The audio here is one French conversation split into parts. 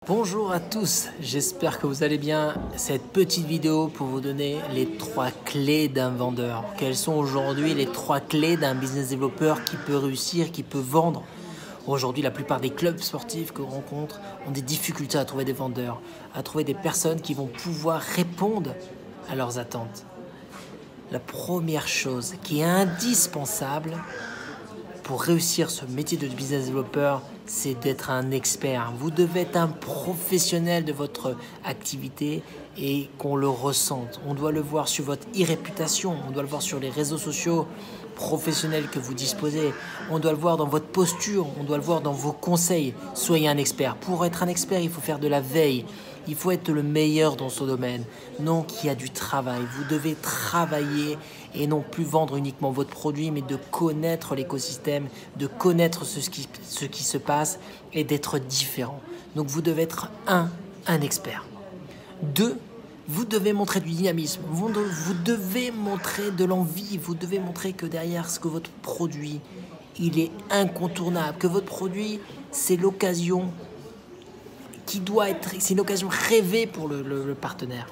Bonjour à tous, j'espère que vous allez bien. Cette petite vidéo pour vous donner les 3 clés d'un vendeur. Quelles sont aujourd'hui les 3 clés d'un business développeur qui peut réussir, qui peut vendre? Aujourd'hui, la plupart des clubs sportifs que l'on rencontre ont des difficultés à trouver des vendeurs, à trouver des personnes qui vont pouvoir répondre à leurs attentes. La première chose qui est indispensable pour réussir ce métier de business développeur, c'est d'être un expert. Vous devez être un professionnel de votre activité et qu'on le ressente. On doit le voir sur votre e-réputation, on doit le voir sur les réseaux sociaux professionnels que vous disposez. On doit le voir dans votre posture, on doit le voir dans vos conseils. Soyez un expert. Pour être un expert, il faut faire de la veille. Il faut être le meilleur dans son domaine. Donc, il y a du travail. Vous devez travailler et non plus vendre uniquement votre produit, mais de connaître l'écosystème, de connaître ce qui se passe et d'être différent. Donc, vous devez être un expert. 2, vous devez montrer du dynamisme. Vous devez montrer de l'envie. Vous devez montrer que derrière ce que votre produit, il est incontournable. Que votre produit, c'est l'occasion c'est une occasion rêvée pour le partenaire.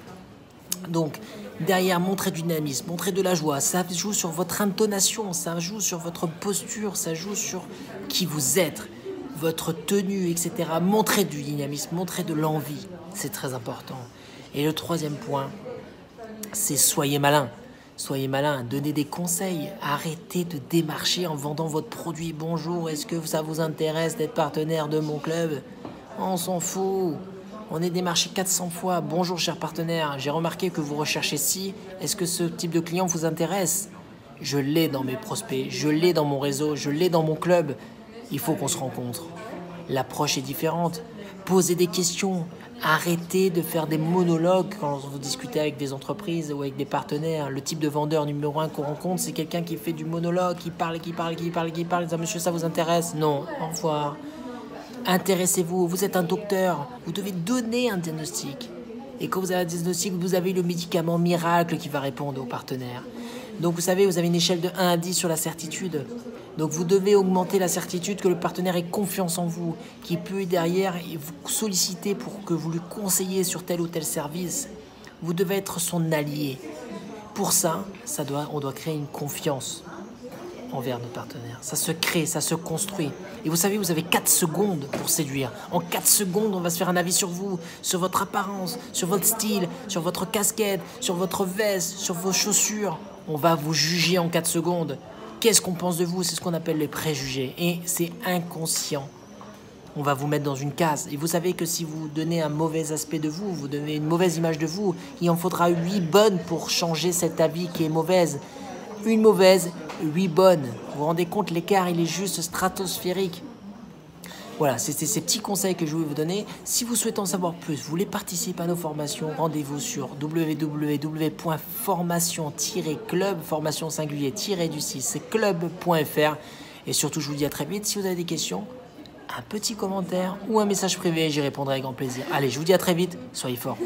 Donc, derrière, montrer du dynamisme, montrer de la joie, ça joue sur votre intonation, ça joue sur votre posture, ça joue sur qui vous êtes, votre tenue, etc. Montrez du dynamisme, montrez de l'envie, c'est très important. Et le 3e point, c'est soyez malin. Soyez malin, donnez des conseils, arrêtez de démarcher en vendant votre produit. Bonjour, est-ce que ça vous intéresse d'être partenaire de mon club ? On s'en fout. On est démarché 400 fois. Bonjour cher partenaire, j'ai remarqué que vous recherchez ci. Est-ce que ce type de client vous intéresse? Je l'ai dans mes prospects, je l'ai dans mon réseau, je l'ai dans mon club. Il faut qu'on se rencontre. L'approche est différente. Posez des questions. Arrêtez de faire des monologues quand vous discutez avec des entreprises ou avec des partenaires. Le type de vendeur numéro 1 qu'on rencontre, c'est quelqu'un qui fait du monologue, qui parle. Monsieur, ça vous intéresse? Non. Au revoir. Intéressez-vous, vous êtes un docteur, vous devez donner un diagnostic. Et quand vous avez un diagnostic, vous avez le médicament miracle qui va répondre aux partenaires. Donc vous savez, vous avez une échelle de 1 à 10 sur la certitude. Donc vous devez augmenter la certitude que le partenaire ait confiance en vous, qu'il peut derrière vous solliciter pour que vous lui conseillez sur tel ou tel service. Vous devez être son allié. Pour ça, on doit créer une confiance envers nos partenaires. Ça se crée, ça se construit. Et vous savez, vous avez 4 secondes pour séduire. En 4 secondes, on va se faire un avis sur vous, sur votre apparence, sur votre style, sur votre casquette, sur votre veste, sur vos chaussures. On va vous juger en 4 secondes. Qu'est-ce qu'on pense de vous? C'est ce qu'on appelle les préjugés. Et c'est inconscient. On va vous mettre dans une case. Et vous savez que si vous donnez un mauvais aspect de vous, vous donnez une mauvaise image de vous, il en faudra 8 bonnes pour changer cet avis qui est mauvaise. Une mauvaise, 8 bonnes. Vous vous rendez compte, l'écart, il est juste stratosphérique. Voilà, c'était ces petits conseils que je voulais vous donner. Si vous souhaitez en savoir plus, vous voulez participer à nos formations, rendez-vous sur www.formation-club, formation singulier-du6, club.fr. Et surtout, je vous dis à très vite. Si vous avez des questions, un petit commentaire ou un message privé, j'y répondrai avec grand plaisir. Allez, je vous dis à très vite. Soyez forts.